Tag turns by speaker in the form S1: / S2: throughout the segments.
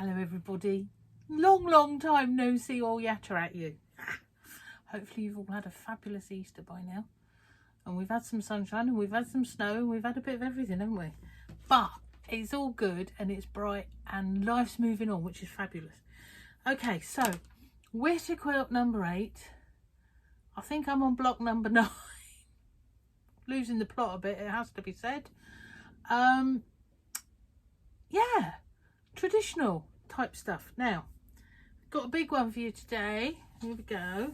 S1: Hello everybody, long time no see or yatter at you. Hopefully you've all had a fabulous Easter by now, and we've had some sunshine and we've had some snow and we've had a bit of everything, haven't we? But it's all good and it's bright and life's moving on, which is fabulous. Okay, so Witter Quilt number 8. I think I'm on block number 9. Losing the plot a bit, it has to be said. Yeah, traditional type stuff. Now, got a big one for you today. Here we go.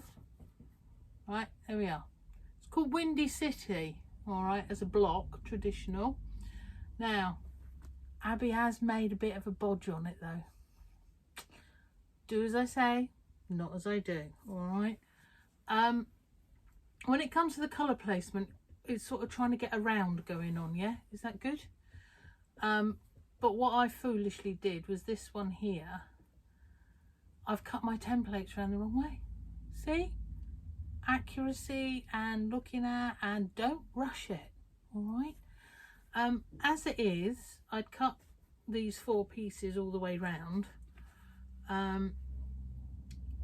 S1: Right, there we are. It's called Windy City, all right, as a block, traditional. Now, Abby has made a bit of a bodge on it though. Do as I say, not as I do, all right. When it comes to the colour placement, it's sort of trying to get a round going on, yeah? Is that good? But what I foolishly did was this one here. I've cut my templates around the wrong way. See? Accuracy and looking at, and don't rush it, all right? As it is, I'd cut these 4 pieces all the way round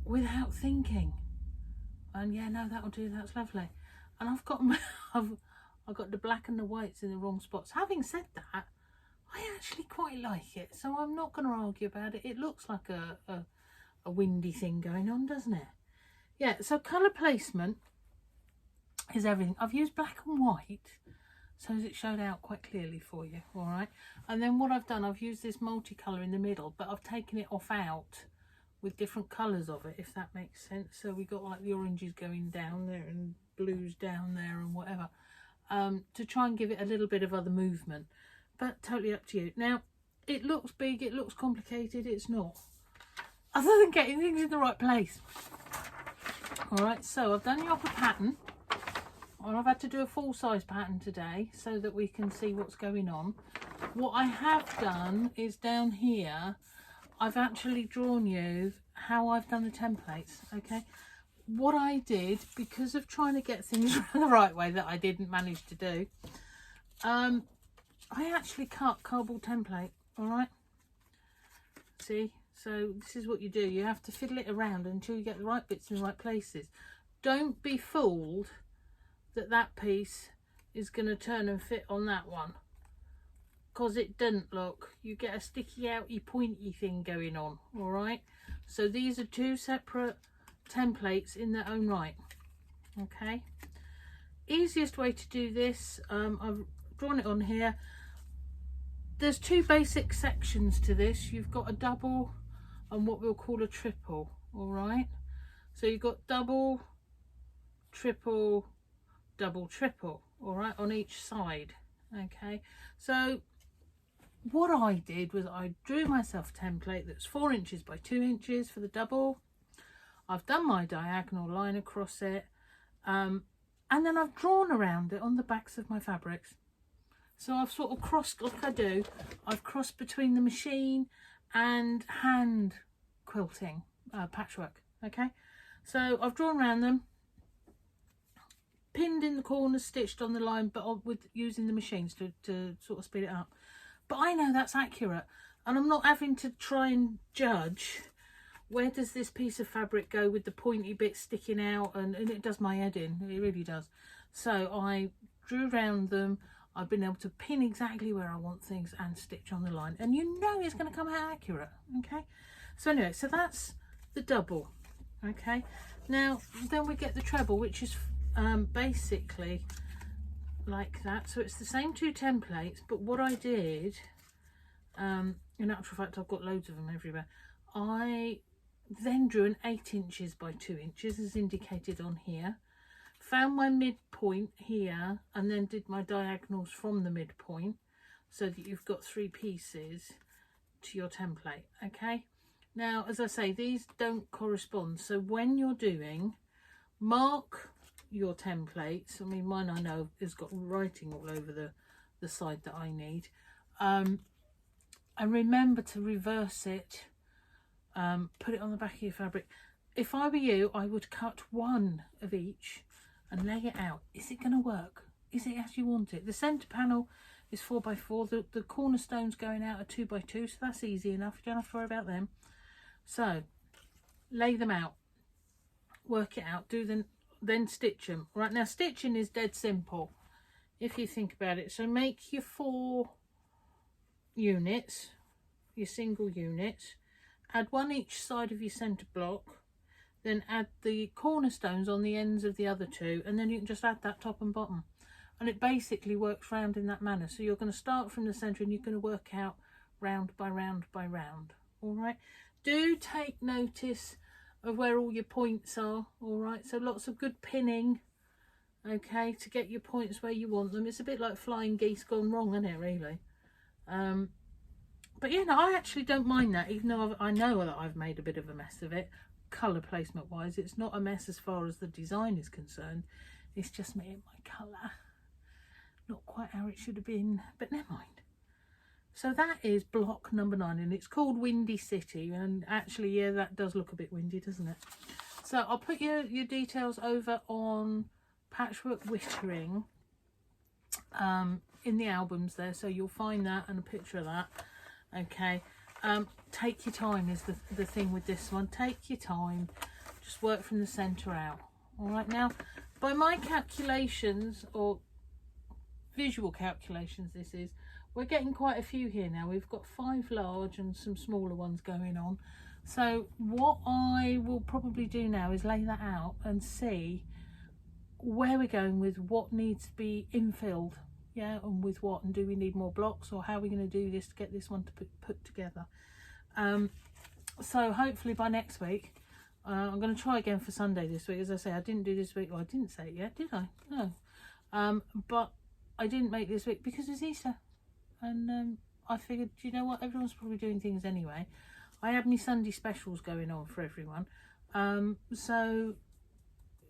S1: without thinking. And yeah, no, that'll do, that's lovely. And I've got I've got the black and the whites in the wrong spots. Having said that, I actually quite like it, so I'm not going to argue about it. It looks like a windy thing going on, doesn't it? Yeah, so colour placement is everything. I've used black and white so as it showed out quite clearly for you, all right? And then what I've done, I've used this multicolour in the middle, but I've taken it off out with different colours of it, if that makes sense. So we got like the oranges going down there and blues down there and whatever, to try and give it a little bit of other movement. But totally up to you. Now, it looks big, it looks complicated, it's not. Other than getting things in the right place. Alright, so I've done the upper pattern. And I've had to do a full size pattern today so that we can see what's going on. What I have done is down here, I've actually drawn you how I've done the templates, okay? What I did, because of trying to get things the right way that I didn't manage to do, I actually cut cardboard template, all right? See, so this is what you do. You have to fiddle it around until you get the right bits in the right places. Don't be fooled that that piece is going to turn and fit on that one, because it doesn't. Look, you get a sticky outy pointy thing going on, all right? So these are 2 separate templates in their own right, okay? Easiest way to do this, I've drawn it on here. There's 2 basic sections to this. You've got a double and what we'll call a triple, all right? So you've got double, triple, double, triple, all right, on each side, okay? So what I did was I drew myself a template that's 4 inches by 2 inches for the double. I've done my diagonal line across it, and then I've drawn around it on the backs of my fabrics. So I've sort of crossed, like I do, I've crossed between the machine and hand quilting, patchwork, okay? So I've drawn around them, pinned in the corners, stitched on the line, but with using the machines to sort of speed it up. But I know that's accurate, and I'm not having to try and judge where does this piece of fabric go with the pointy bit sticking out, and it does my head in, it really does. So I drew around them. I've been able to pin exactly where I want things and stitch on the line, and you know it's going to come out accurate, okay? So anyway, so that's the double, okay? Now then we get the treble, which is basically like that. So it's the same 2 templates, but what I did, in actual fact I've got loads of them everywhere, I then drew an 8 inches by 2 inches as indicated on here, found my midpoint here, and then did my diagonals from the midpoint so that you've got 3 pieces to your template, okay? Now, as I say, these don't correspond, so when you're doing, mark your templates. I mean, mine I know has got writing all over the side that I need, and remember to reverse it, put it on the back of your fabric. If I were you, I would cut 1 of each and lay it out. Is it going to work? Is it as you want it? The centre panel is 4x4. The cornerstones going out are 2x2, so that's easy enough. You don't have to worry about them. So lay them out, work it out, then stitch them. Right, now stitching is dead simple if you think about it. So make your 4 units, your single units, add one each side of your centre block, then add the cornerstones on the ends of the other 2, and then you can just add that top and bottom, and it basically works round in that manner. So you're going to start from the centre and you're going to work out round by round by round. All right, do take notice of where all your points are. All right, so lots of good pinning, okay, to get your points where you want them. It's a bit like flying geese gone wrong, isn't it, really? But yeah, no, I actually don't mind that, even though I know that I've made a bit of a mess of it. Colour placement wise, it's not a mess as far as the design is concerned. It's just me and my colour. Not quite how it should have been, but never mind. So that is block number 9, and it's called Windy City. And actually, yeah, that does look a bit windy, doesn't it? So I'll put your details over on Patchwork Wittering in the albums there, so you'll find that and a picture of that. Okay, take your time is the thing with this one. Take your time, just work from the centre out. All right, now by my calculations, or visual calculations, we're getting quite a few here now. We've got 5 large and some smaller ones going on. So what I will probably do now is lay that out and see where we're going with what needs to be infilled, yeah, and with what, and do we need more blocks, or how are we going to do this to get this one to put together. So hopefully by next week, I'm going to try again for Sunday this week. As I say, I didn't do this week. Well, I didn't say it yet, did I? No. But I didn't make this week because it's Easter, and I figured, you know what, everyone's probably doing things anyway. I had my Sunday specials going on for everyone, so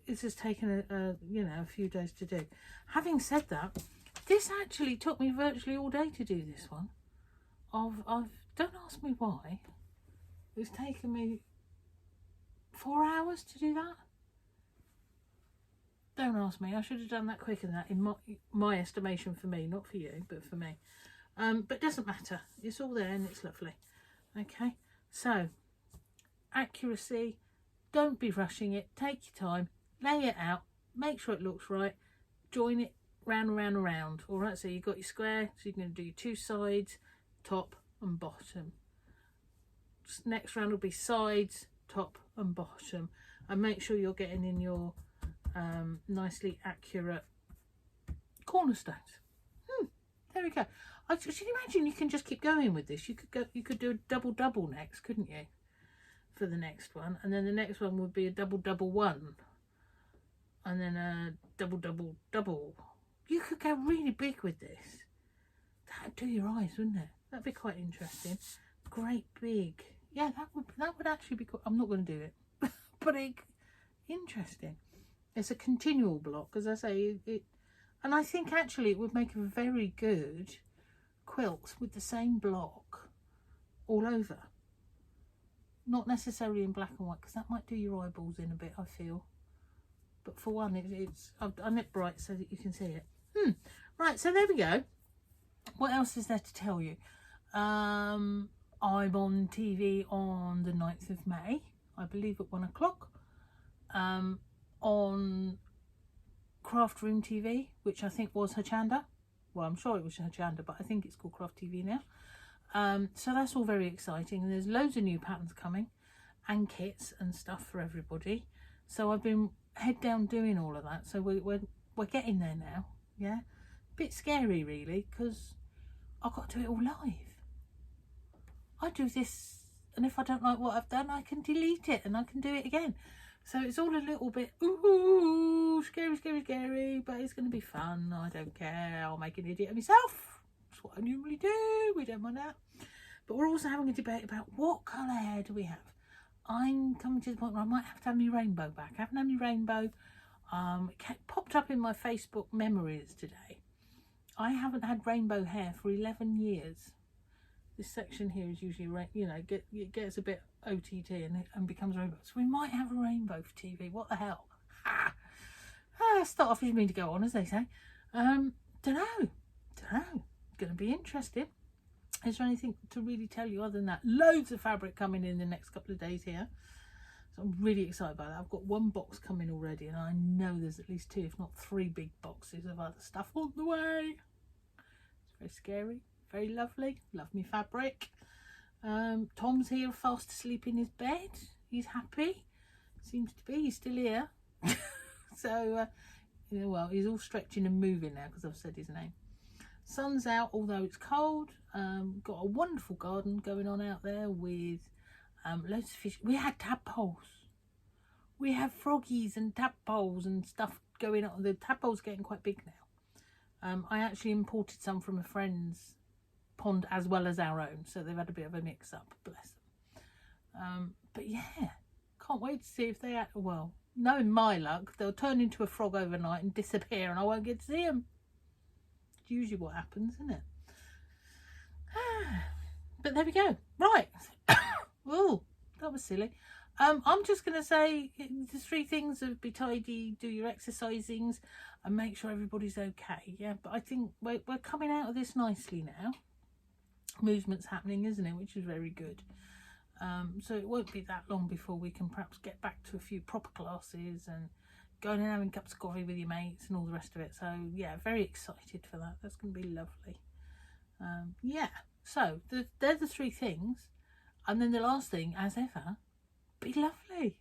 S1: it's just taken a few days to do. Having said that, this actually took me virtually all day to do this one. Don't ask me why. It's taken me 4 hours to do that. Don't ask me. I should have done that quicker than that, in my estimation, for me, not for you, but for me. But it doesn't matter. It's all there and it's lovely. Okay, so accuracy. Don't be rushing it. Take your time. Lay it out. Make sure it looks right. Join it round and round and round. All right, so you've got your square, so you're going to do your 2 sides, top and bottom. Next round will be sides, top and bottom, and make sure you're getting in your nicely accurate cornerstones. There we go. I should imagine you can just keep going with this. You could do a double next, couldn't you, for the next one, and then the next one would be a double 1, and then a double. You could go really big with this. That'd do your eyes, wouldn't it? That'd be quite interesting. Great big. Yeah, that would actually be cool. I'm not going to do it, but interesting. It's a continual block, as I say, and I think actually it would make a very good quilt with the same block all over. Not necessarily in black and white, because that might do your eyeballs in a bit, I feel. But for one, I've done it bright so that you can see it. Right, so there we go. What else is there to tell you? I'm on TV on the 9th of May, I believe, at 1 o'clock. On Craft Room TV, which I think was Hochanda. Well, I'm sure it was Hochanda, but I think it's called Craft TV now. So that's all very exciting. And there's loads of new patterns coming, and kits and stuff for everybody. So I've been head down doing all of that. So we're getting there now. Yeah, bit scary really, because I've got to do it all live. I do this, and if I don't like what I've done, I can delete it and I can do it again. So it's all a little bit ooh, scary, but it's going to be fun. I don't care. I'll make an idiot of myself. That's what I normally do. We don't mind that. But we're also having a debate about what colour hair do we have. I'm coming to the point where I might have to have my rainbow back. I haven't had my rainbow. It popped up in my Facebook memories today. I haven't had rainbow hair for 11 years. This section here is usually, it gets a bit OTT and becomes rainbow. So we might have a rainbow for TV. What the hell? Start off as you mean to go on, as they say. Don't know. going to be interesting. Is there anything to really tell you other than that? Loads of fabric coming in the next couple of days here. So I'm really excited about that. I've got one box coming already, and I know there's at least 2, if not 3 big boxes of other stuff on the way. It's very scary, very lovely. Love me fabric. Tom's here, fast asleep in his bed. He's happy. Seems to be. He's still here. So, well, he's all stretching and moving now because I've said his name. Sun's out, although it's cold. Got a wonderful garden going on out there with loads of fish. We had tadpoles. We have froggies and tadpoles and stuff going on. The tadpoles are getting quite big now. I actually imported some from a friend's pond as well as our own, so they've had a bit of a mix up, bless them. But yeah, can't wait to see if they act well. Knowing my luck, they'll turn into a frog overnight and disappear, and I won't get to see them. It's usually what happens, isn't it? But there we go. Right. Oh, that was silly. I'm just going to say the 3 things of be tidy, do your exercisings, and make sure everybody's okay. Yeah, but I think we're coming out of this nicely now. Movement's happening, isn't it? Which is very good. So it won't be that long before we can perhaps get back to a few proper classes and going and having cups of coffee with your mates and all the rest of it. So yeah, very excited for that. That's going to be lovely. Yeah, so they're the 3 things. And then the last thing, as ever, be lovely.